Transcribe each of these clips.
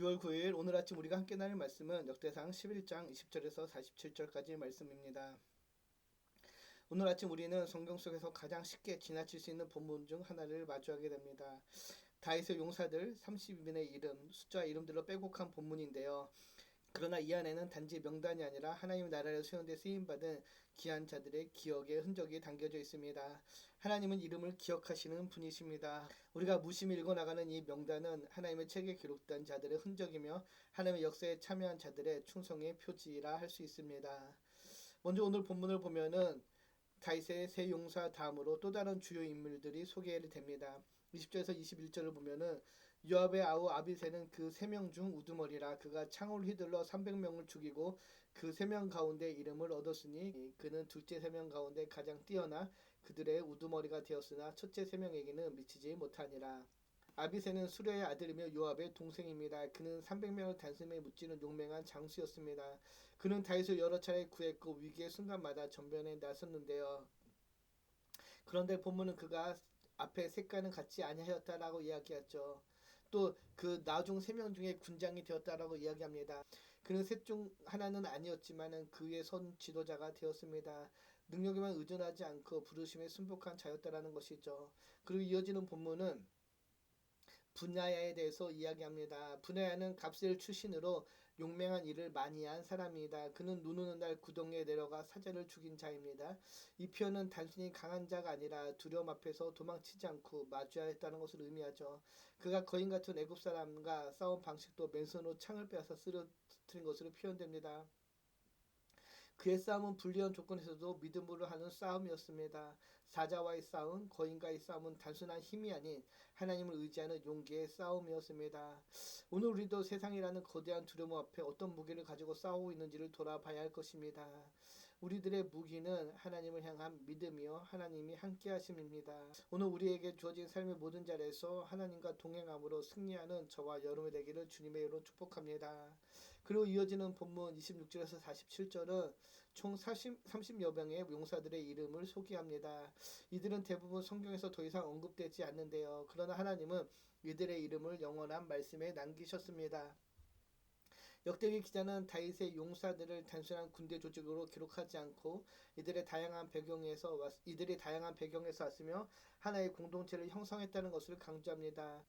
6월 9일 오늘 아침 우리가 함께 나눌 말씀은 역대상 11장 20절에서 47절까지의 말씀입니다. 오늘 아침 우리는 성경 속에서 가장 쉽게 지나칠 수 있는 본문 중 하나를 마주하게 됩니다. 다윗의 용사들 32인의 이름, 숫자 이름들로 빼곡한 본문인데요. 그러나 이 안에는 단지 명단이 아니라 하나님의 나라를 세우는 데 쓰임받은 귀한 자들의 기억의 흔적이 담겨져 있습니다. 하나님은 이름을 기억하시는 분이십니다. 우리가 무심히 읽어나가는 이 명단은 하나님의 책에 기록된 자들의 흔적이며 하나님의 역사에 참여한 자들의 충성의 표지라 할 수 있습니다. 먼저 오늘 본문을 보면은 다윗의 세 용사 다음으로 또 다른 주요 인물들이 소개됩니다. 20절에서 21절을 보면은 요압의 아우 아비새는 그 세 명 중 우두머리라. 그가 창을 휘둘러 300명을 죽이고 그 세 명 가운데 이름을 얻었으니 그는 둘째 세 명 가운데 가장 뛰어나 그들의 우두머리가 되었으나 첫째 세 명에게는 미치지 못하니라. 아비새는 수레의 아들이며 요압의 동생입니다. 그는 300명을 단숨에 무찌른 용맹한 장수였습니다. 그는 다윗을 여러 차례 구했고 위기의 순간마다 전변에 나섰는데요. 그런데 본문은 그가 앞에 색깔은 같지 아니하였다라고 이야기하죠. 또 그 나중 세 명 중에 군장이 되었다라고 이야기합니다. 그는 셋 중 하나는 아니었지만은 그의 선 지도자가 되었습니다. 능력에만 의존하지 않고 부르심에 순복한 자였다라는 것이죠. 그리고 이어지는 본문은 분야에 대해서 이야기합니다. 분야는 갑셀 출신으로 용맹한 일을 많이 한 사람입니다. 그는 눈 오는 날 구덩이에 내려가 사자를 죽인 자입니다. 이 표현은 단순히 강한 자가 아니라 두려움 앞에서 도망치지 않고 마주해야 했다는 것을 의미하죠. 그가 거인 같은 애굽 사람과 싸운 방식도 맨손으로 창을 빼앗아 쓰러뜨린 것으로 표현됩니다. 그의 싸움은 불리한 조건에서도 믿음으로 하는 싸움이었습니다. 사자와의 싸움, 거인과의 싸움은 단순한 힘이 아닌 하나님을 의지하는 용기의 싸움이었습니다. 오늘 우리도 세상이라는 거대한 두려움 앞에 어떤 무기를 가지고 싸우고 있는지를 돌아봐야 할 것입니다. 우리들의 무기는 하나님을 향한 믿음이요 하나님이 함께 하심입니다. 오늘 우리에게 주어진 삶의 모든 자리에서 하나님과 동행함으로 승리하는 저와 여러분이 되기를 주님의 이름으로 축복합니다. 그리고 이어지는 본문 26절에서 47절은 총 30여 명의 용사들의 이름을 소개합니다. 이들은 대부분 성경에서 더 이상 언급되지 않는데요. 그러나 하나님은 이들의 이름을 영원한 말씀에 남기셨습니다. 역대기 기자는 다윗의 용사들을 단순한 군대 조직으로 기록하지 않고 이들이 다양한 배경에서 왔으며 하나의 공동체를 형성했다는 것을 강조합니다.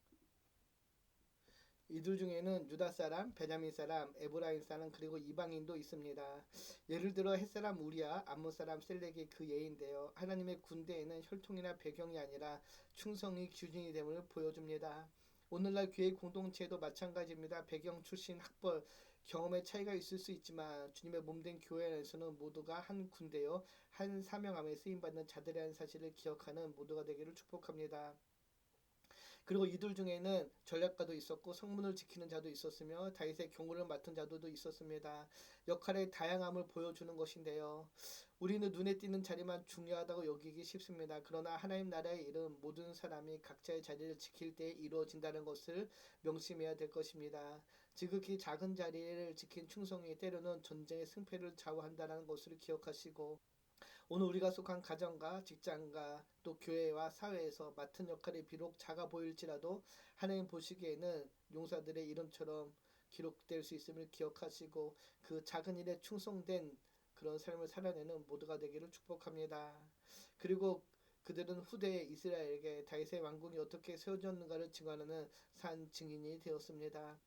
이들 중에는 유다 사람, 베냐민 사람, 에브라임 사람 그리고 이방인도 있습니다. 예를 들어 햇사람 우리아, 암몬 사람 셀렉이 그 예인데요. 하나님의 군대에는 혈통이나 배경이 아니라 충성이 기준이 됨을 보여줍니다. 오늘날 교회 공동체도 마찬가지입니다. 배경, 출신, 학벌, 경험의 차이가 있을 수 있지만 주님의 몸된 교회 안에서는 모두가 한 군대요, 한 사명함에 쓰임받는 자들이라는 사실을 기억하는 모두가 되기를 축복합니다. 그리고 이들 중에는 전략가도 있었고 성문을 지키는 자도 있었으며 다윗의 경호를 맡은 자들도 있었습니다. 역할의 다양함을 보여주는 것인데요. 우리는 눈에 띄는 자리만 중요하다고 여기기 쉽습니다. 그러나 하나님 나라의 일은 모든 사람이 각자의 자리를 지킬 때 이루어진다는 것을 명심해야 될 것입니다. 지극히 작은 자리를 지킨 충성이 때로는 전쟁의 승패를 좌우한다는 것을 기억하시고 오늘 우리가 속한 가정과 직장과 또 교회와 사회에서 맡은 역할이 비록 작아 보일지라도 하나님 보시기에는 용사들의 이름처럼 기록될 수 있음을 기억하시고 그 작은 일에 충성된 그런 삶을 살아내는 모두가 되기를 축복합니다. 그리고 그들은 후대 이스라엘에게 다윗의 왕궁이 어떻게 세워졌는가를 증언하는 산 증인이 되었습니다.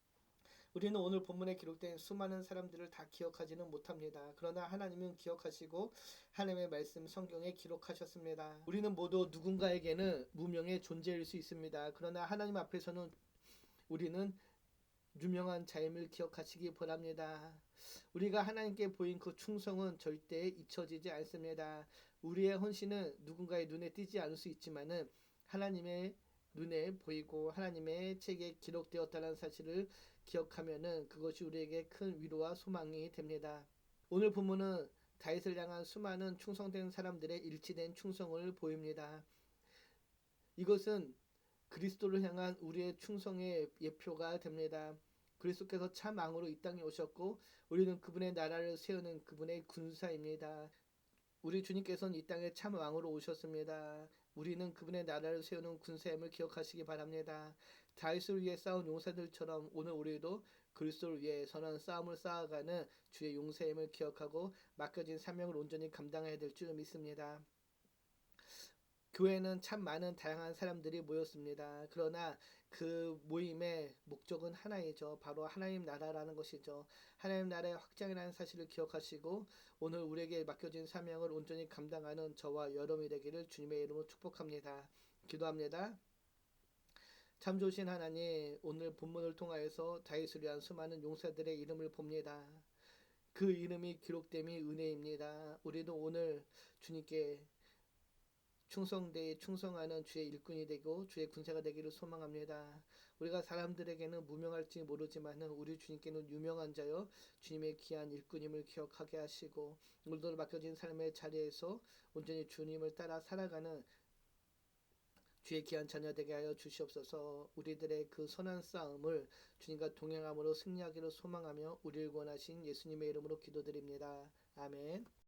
우리는 오늘 본문에 기록된 수많은 사람들을 다 기억하지는 못합니다. 그러나 하나님은 기억하시고 하나님의 말씀 성경에 기록하셨습니다. 우리는 모두 누군가에게는 무명의 존재일 수 있습니다. 그러나 하나님 앞에서는 우리는 유명한 자임을 기억하시기 바랍니다. 우리가 하나님께 보인 그 충성은 절대 잊혀지지 않습니다. 우리의 헌신은 누군가의 눈에 띄지 않을 수 있지만은 하나님의 눈에 보이고 하나님의 책에 기록되었다는 사실을 기억하면은 그것이 우리에게 큰 위로와 소망이 됩니다. 오늘 본문은 다윗을 향한 수많은 충성된 사람들의 일치된 충성을 보입니다. 이것은 그리스도를 향한 우리의 충성의 예표가 됩니다. 그리스도께서 참 왕으로 이 땅에 오셨고 우리는 그분의 나라를 세우는 그분의 군사입니다. 우리 주님께서는 이 땅에 참 왕으로 오셨습니다. 우리는 그분의 나라를 세우는 군사임을 기억하시기 바랍니다. 다윗을 위해 싸운 용사들처럼 오늘 우리도 그리스도를 위해 선한 싸움을 쌓아가는 주의 용사임을 기억하고 맡겨진 사명을 온전히 감당해야 될 줄 믿습니다. 교회는 참 많은 다양한 사람들이 모였습니다. 그러나 그 모임의 목적은 하나이죠. 바로 하나님 나라라는 것이죠. 하나님 나라의 확장이라는 사실을 기억하시고 오늘 우리에게 맡겨진 사명을 온전히 감당하는 저와 여러분이 되기를 주님의 이름으로 축복합니다. 기도합니다. 참 좋으신 하나님, 오늘 본문을 통하여서 다윗을 위한 수많은 용사들의 이름을 봅니다. 그 이름이 기록됨이 은혜입니다. 우리도 오늘 주님께 충성되이 충성하는 주의 일꾼이 되고 주의 군사가 되기를 소망합니다. 우리가 사람들에게는 무명할지 모르지만은 우리 주님께는 유명한 자요 주님의 귀한 일꾼임을 기억하게 하시고 오늘도 맡겨진 삶의 자리에서 온전히 주님을 따라 살아가는 주의 귀한 자녀 되게 하여 주시옵소서. 우리들의 그 선한 싸움을 주님과 동행함으로 승리하기를 소망하며 우리를 구원하신 예수님의 이름으로 기도드립니다. 아멘.